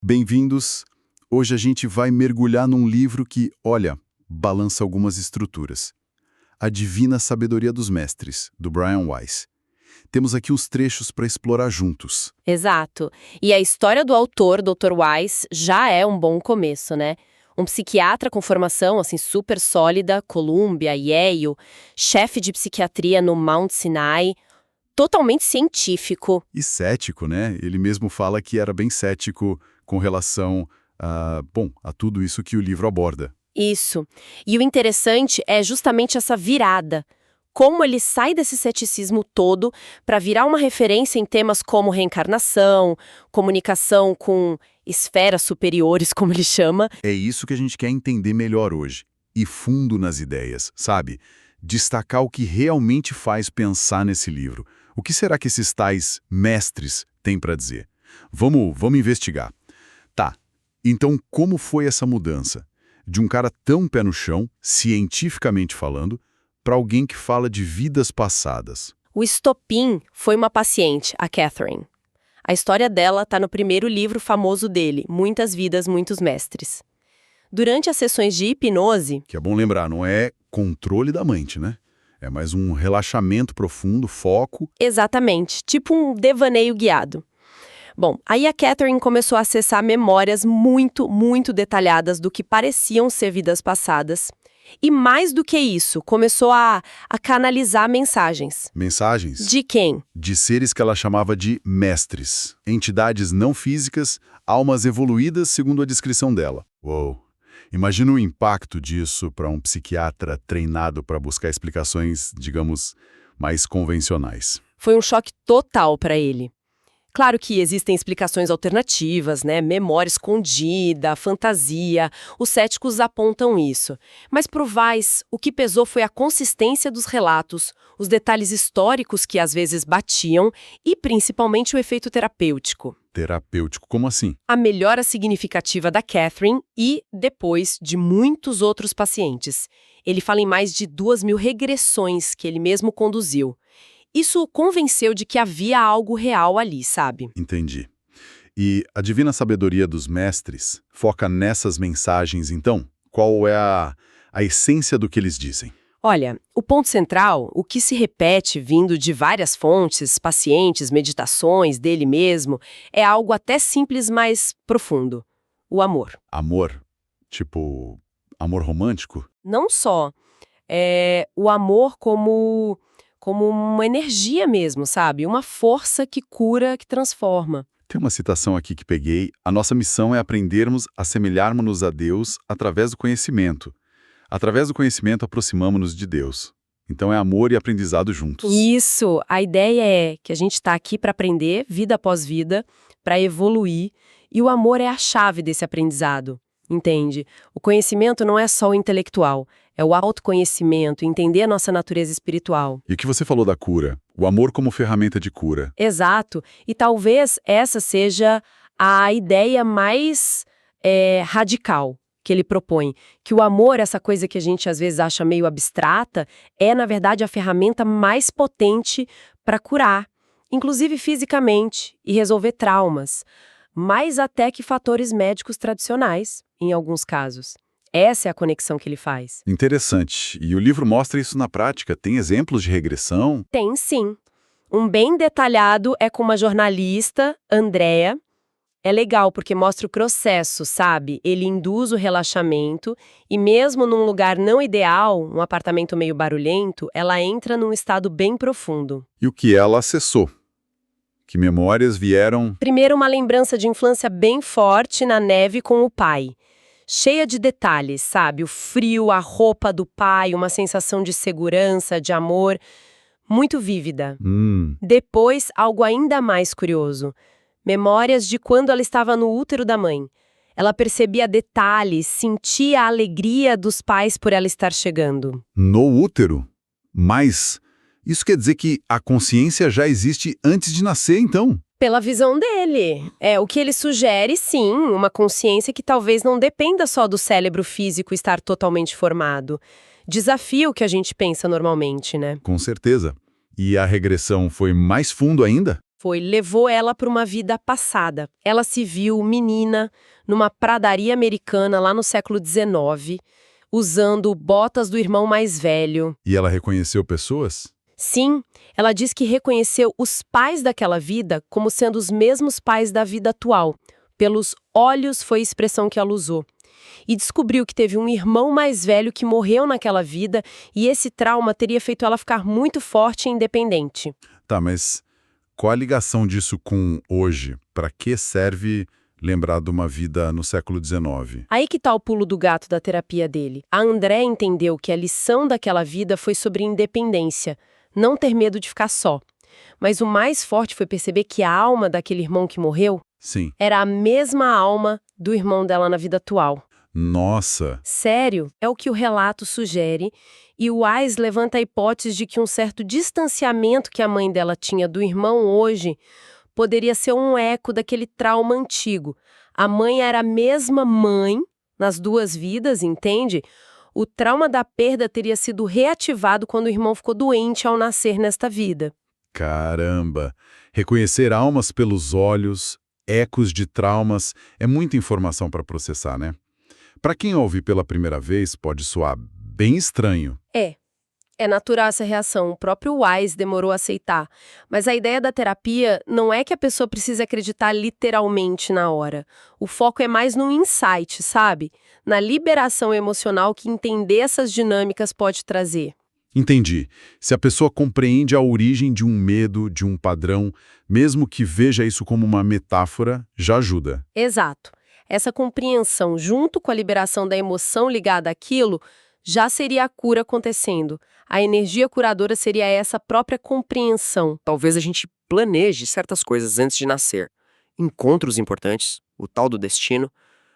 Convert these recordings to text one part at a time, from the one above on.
Bem-vindos! Hoje a gente vai mergulhar num livro que, olha, balança algumas estruturas. A Divina Sabedoria dos Mestres, do Brian Weiss. Temos aqui uns trechos para explorar juntos. Exato. E a história do autor, Dr. Weiss, já é um bom começo, né? Um psiquiatra com formação assim super sólida, Columbia, Yale, chefe de psiquiatria no Mount Sinai, totalmente científico. E cético, né? Ele mesmo fala que era bem cético com relação a tudo isso que o livro aborda. Isso. E o interessante é justamente essa virada. Como ele sai desse ceticismo todo para virar uma referência em temas como reencarnação, comunicação com esferas superiores, como ele chama. É isso que a gente quer entender melhor hoje. E fundo nas ideias, sabe? Destacar o que realmente faz pensar nesse livro. O que será que esses tais mestres têm para dizer? Vamos investigar. Tá, então como foi essa mudança? De um cara tão pé no chão, cientificamente falando, para alguém que fala de vidas passadas. O estopim foi uma paciente, a Catherine. A história dela está no primeiro livro famoso dele, Muitas Vidas, Muitos Mestres. Durante as sessões de hipnose... Que é bom lembrar, não é controle da mente, né? É mais um relaxamento profundo, foco. Exatamente, tipo um devaneio guiado. Bom, aí a Catherine começou a acessar memórias muito detalhadas do que pareciam ser vidas passadas. E mais do que isso, começou a canalizar mensagens. Mensagens? De quem? De seres que ela chamava de mestres. Entidades não físicas, almas evoluídas, segundo a descrição dela. Uou! Imagina o impacto disso para um psiquiatra treinado para buscar explicações, digamos, mais convencionais. Foi um choque total para ele. Claro que existem explicações alternativas, né? Memória escondida, fantasia. Os céticos apontam isso. Mas para o Weiss, o que pesou foi a consistência dos relatos, os detalhes históricos que às vezes batiam e principalmente o efeito terapêutico. Terapêutico, como assim? A melhora significativa da Catherine e, depois, de muitos outros pacientes. Ele fala em mais de 2.000 regressões que ele mesmo conduziu. Isso o convenceu de que havia algo real ali, sabe? Entendi. E a Divina Sabedoria dos Mestres foca nessas mensagens, então? Qual é a essência do que eles dizem? Olha, o ponto central, o que se repete vindo de várias fontes, pacientes, meditações, dele mesmo, é algo até simples, mas profundo. O amor. Amor? Tipo, amor romântico? Não só. É o amor como uma energia mesmo, sabe? Uma força que cura, que transforma. Tem uma citação aqui que peguei. A nossa missão é aprendermos a semelharmos-nos a Deus através do conhecimento. Através do conhecimento, aproximamos-nos de Deus. Então é amor e aprendizado juntos. Isso! A ideia é que a gente está aqui para aprender, vida após vida, para evoluir, e o amor é a chave desse aprendizado. Entende? O conhecimento não é só o intelectual, é o autoconhecimento, entender a nossa natureza espiritual. E o que você falou da cura? O amor como ferramenta de cura. Exato. E talvez essa seja a ideia mais radical que ele propõe. Que o amor, essa coisa que a gente às vezes acha meio abstrata, é na verdade a ferramenta mais potente para curar, inclusive fisicamente, e resolver traumas. Mais até que fatores médicos tradicionais, em alguns casos. Essa é a conexão que ele faz. Interessante. E o livro mostra isso na prática? Tem exemplos de regressão? Tem sim. Um bem detalhado é com uma jornalista, Andrea. É legal porque mostra o processo, sabe? Ele induz o relaxamento e mesmo num lugar não ideal, um apartamento meio barulhento, ela entra num estado bem profundo. E o que ela acessou? Que memórias vieram? Primeiro, uma lembrança de infância bem forte na neve com o pai. Cheia de detalhes, sabe? O frio, a roupa do pai, uma sensação de segurança, de amor, muito vívida. Depois, algo ainda mais curioso. Memórias de quando ela estava no útero da mãe. Ela percebia detalhes, sentia a alegria dos pais por ela estar chegando. No útero? Mas isso quer dizer que a consciência já existe antes de nascer, então? Pela visão dele. O que ele sugere, sim, uma consciência que talvez não dependa só do cérebro físico estar totalmente formado. Desafia o que a gente pensa normalmente, né? Com certeza. E a regressão foi mais fundo ainda? levou ela para uma vida passada. Ela se viu menina numa pradaria americana lá no século XIX, usando botas do irmão mais velho. E ela reconheceu pessoas? Sim, ela diz que reconheceu os pais daquela vida como sendo os mesmos pais da vida atual. Pelos olhos foi a expressão que ela usou. E descobriu que teve um irmão mais velho que morreu naquela vida e esse trauma teria feito ela ficar muito forte e independente. Tá, mas qual a ligação disso com hoje? Para que serve lembrar de uma vida no século XIX? Aí que tá o pulo do gato da terapia dele. A André entendeu que a lição daquela vida foi sobre independência, não ter medo de ficar só. Mas o mais forte foi perceber que a alma daquele irmão que morreu Sim. era a mesma alma do irmão dela na vida atual. Nossa! Sério, é o que o relato sugere, e o Wise levanta a hipótese de que um certo distanciamento que a mãe dela tinha do irmão hoje poderia ser um eco daquele trauma antigo. A mãe era a mesma mãe nas duas vidas, entende? O trauma da perda teria sido reativado quando o irmão ficou doente ao nascer nesta vida. Caramba! Reconhecer almas pelos olhos, ecos de traumas, é muita informação para processar, né? Para quem ouve pela primeira vez, pode soar bem estranho. É natural essa reação, o próprio Wise demorou a aceitar. Mas a ideia da terapia não é que a pessoa precise acreditar literalmente na hora. O foco é mais no insight, sabe? Na liberação emocional que entender essas dinâmicas pode trazer. Entendi. Se a pessoa compreende a origem de um medo, de um padrão, mesmo que veja isso como uma metáfora, já ajuda. Exato. Essa compreensão, junto com a liberação da emoção ligada àquilo, já seria a cura acontecendo. A energia curadora seria essa própria compreensão. Talvez a gente planeje certas coisas antes de nascer. Encontros importantes, o tal do destino,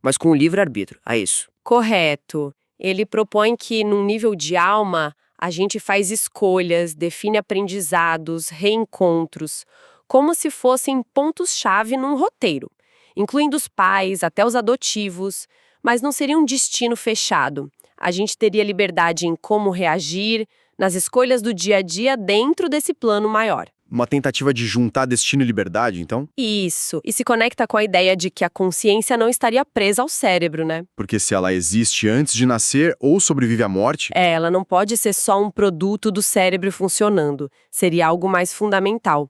mas com o livre-arbítrio, é isso. Correto. Ele propõe que, num nível de alma, a gente faz escolhas, define aprendizados, reencontros, como se fossem pontos-chave num roteiro, incluindo os pais, até os adotivos, mas não seria um destino fechado. A gente teria liberdade em como reagir, nas escolhas do dia a dia dentro desse plano maior. Uma tentativa de juntar destino e liberdade, então? Isso. E se conecta com a ideia de que a consciência não estaria presa ao cérebro, né? Porque se ela existe antes de nascer ou sobrevive à morte... Ela não pode ser só um produto do cérebro funcionando. Seria algo mais fundamental.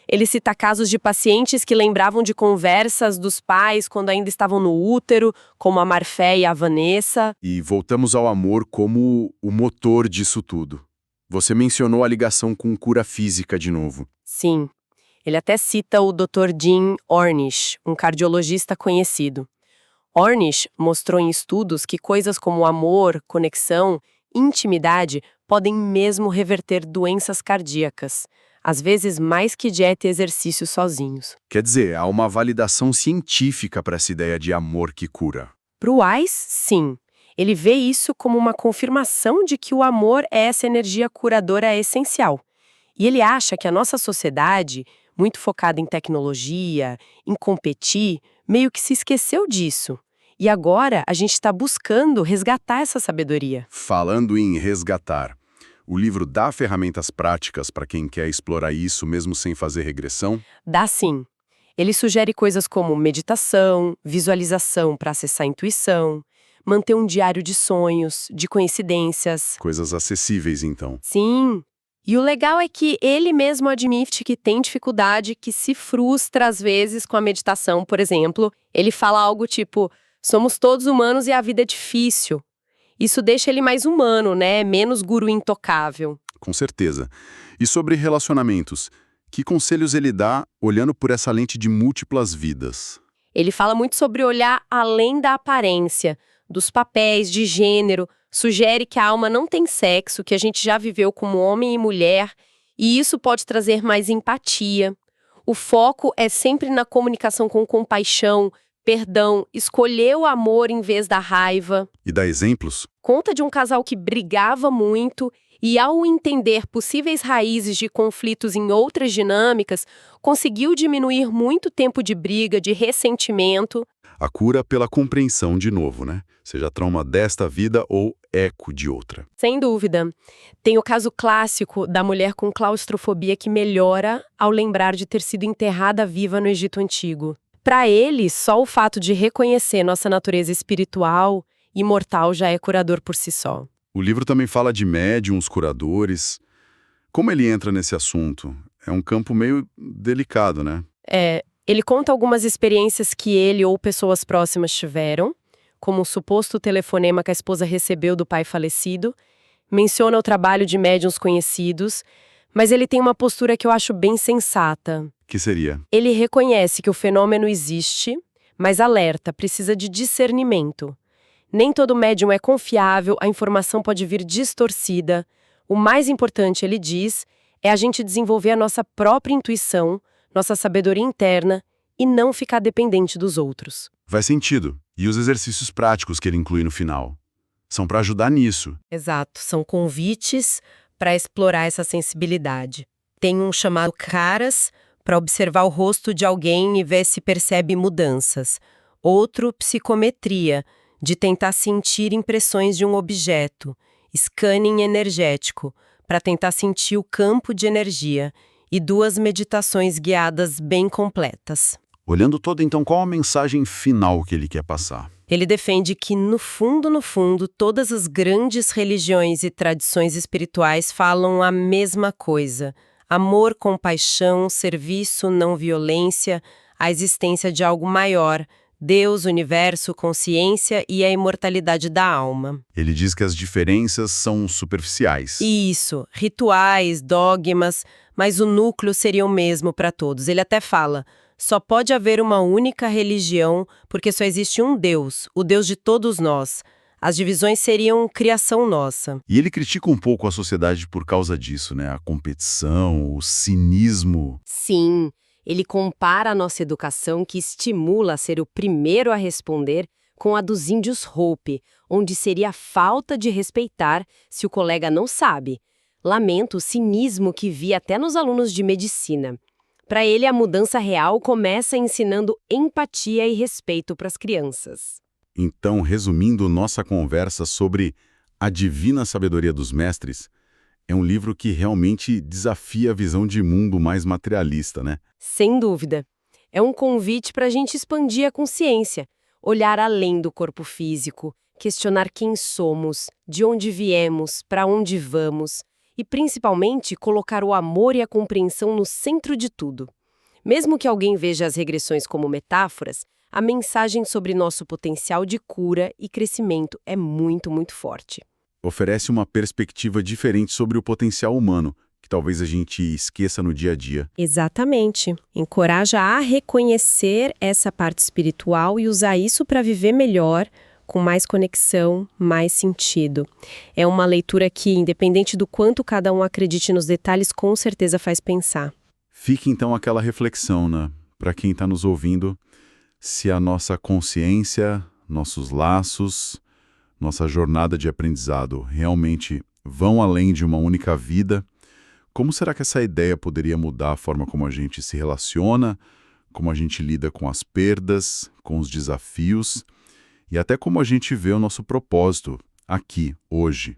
Ele cita casos de pacientes que lembravam de conversas dos pais quando ainda estavam no útero, como a Marfé e a Vanessa. E voltamos ao amor como o motor disso tudo. Você mencionou a ligação com cura física de novo. Sim. Ele até cita o Dr. Jim Ornish, um cardiologista conhecido. Ornish mostrou em estudos que coisas como amor, conexão, intimidade podem mesmo reverter doenças cardíacas, às vezes mais que dieta e exercício sozinhos. Quer dizer, há uma validação científica para essa ideia de amor que cura. Para o Wise, sim. Ele vê isso como uma confirmação de que o amor é essa energia curadora essencial. E ele acha que a nossa sociedade, muito focada em tecnologia, em competir, meio que se esqueceu disso. E agora a gente está buscando resgatar essa sabedoria. Falando em resgatar, o livro dá ferramentas práticas para quem quer explorar isso mesmo sem fazer regressão? Dá sim. Ele sugere coisas como meditação, visualização para acessar a intuição, manter um diário de sonhos, de coincidências. Coisas acessíveis, então. Sim. E o legal é que ele mesmo admite que tem dificuldade, que se frustra às vezes com a meditação, por exemplo. Ele fala algo tipo, somos todos humanos e a vida é difícil. Isso deixa ele mais humano, né? Menos guru intocável. Com certeza. E sobre relacionamentos, que conselhos ele dá olhando por essa lente de múltiplas vidas? Ele fala muito sobre olhar além da aparência, dos papéis, de gênero, sugere que a alma não tem sexo, que a gente já viveu como homem e mulher, e isso pode trazer mais empatia. O foco é sempre na comunicação com compaixão, perdão, escolher o amor em vez da raiva. E dá exemplos? Conta de um casal que brigava muito e, ao entender possíveis raízes de conflitos em outras dinâmicas, conseguiu diminuir muito tempo de briga, de ressentimento. A cura pela compreensão de novo, né? Seja trauma desta vida ou eco de outra. Sem dúvida. Tem o caso clássico da mulher com claustrofobia que melhora ao lembrar de ter sido enterrada viva no Egito Antigo. Para ele, só o fato de reconhecer nossa natureza espiritual e imortal já é curador por si só. O livro também fala de médiuns, curadores. Como ele entra nesse assunto? É um campo meio delicado, né? Ele conta algumas experiências que ele ou pessoas próximas tiveram, como o suposto telefonema que a esposa recebeu do pai falecido, menciona o trabalho de médiuns conhecidos, mas ele tem uma postura que eu acho bem sensata. Que seria? Ele reconhece que o fenômeno existe, mas alerta, precisa de discernimento. Nem todo médium é confiável, a informação pode vir distorcida. O mais importante, ele diz, é a gente desenvolver a nossa própria intuição, nossa sabedoria interna e não ficar dependente dos outros. Faz sentido. E os exercícios práticos que ele inclui no final? São para ajudar nisso. Exato, são convites para explorar essa sensibilidade. Tem um chamado Caras, para observar o rosto de alguém e ver se percebe mudanças. Outro, Psicometria, de tentar sentir impressões de um objeto. Scanning energético, para tentar sentir o campo de energia. E 2 meditações guiadas bem completas. Olhando todo, então, qual a mensagem final que ele quer passar? Ele defende que, no fundo, todas as grandes religiões e tradições espirituais falam a mesma coisa. Amor, compaixão, serviço, não violência, a existência de algo maior, Deus, universo, consciência e a imortalidade da alma. Ele diz que as diferenças são superficiais. Isso, rituais, dogmas, mas o núcleo seria o mesmo para todos. Ele até fala, só pode haver uma única religião porque só existe um Deus, o Deus de todos nós. As divisões seriam criação nossa. E ele critica um pouco a sociedade por causa disso, né? A competição, o cinismo. Sim, ele compara a nossa educação, que estimula a ser o primeiro a responder, com a dos índios Hopi, onde seria falta de respeitar se o colega não sabe. Lamento o cinismo que vi até nos alunos de medicina. Para ele, a mudança real começa ensinando empatia e respeito para as crianças. Então, resumindo nossa conversa sobre a divina sabedoria dos mestres, é um livro que realmente desafia a visão de mundo mais materialista, né? Sem dúvida. É um convite para a gente expandir a consciência, olhar além do corpo físico, questionar quem somos, de onde viemos, para onde vamos, e principalmente colocar o amor e a compreensão no centro de tudo. Mesmo que alguém veja as regressões como metáforas, a mensagem sobre nosso potencial de cura e crescimento é muito, muito forte. Oferece uma perspectiva diferente sobre o potencial humano, que talvez a gente esqueça no dia a dia. Exatamente. Encoraja a reconhecer essa parte espiritual e usar isso para viver melhor, com mais conexão, mais sentido. É uma leitura que, independente do quanto cada um acredite nos detalhes, com certeza faz pensar. Fica então aquela reflexão, né? Para quem está nos ouvindo, se a nossa consciência, nossos laços, nossa jornada de aprendizado realmente vão além de uma única vida, como será que essa ideia poderia mudar a forma como a gente se relaciona, como a gente lida com as perdas, com os desafios e até como a gente vê o nosso propósito aqui, hoje?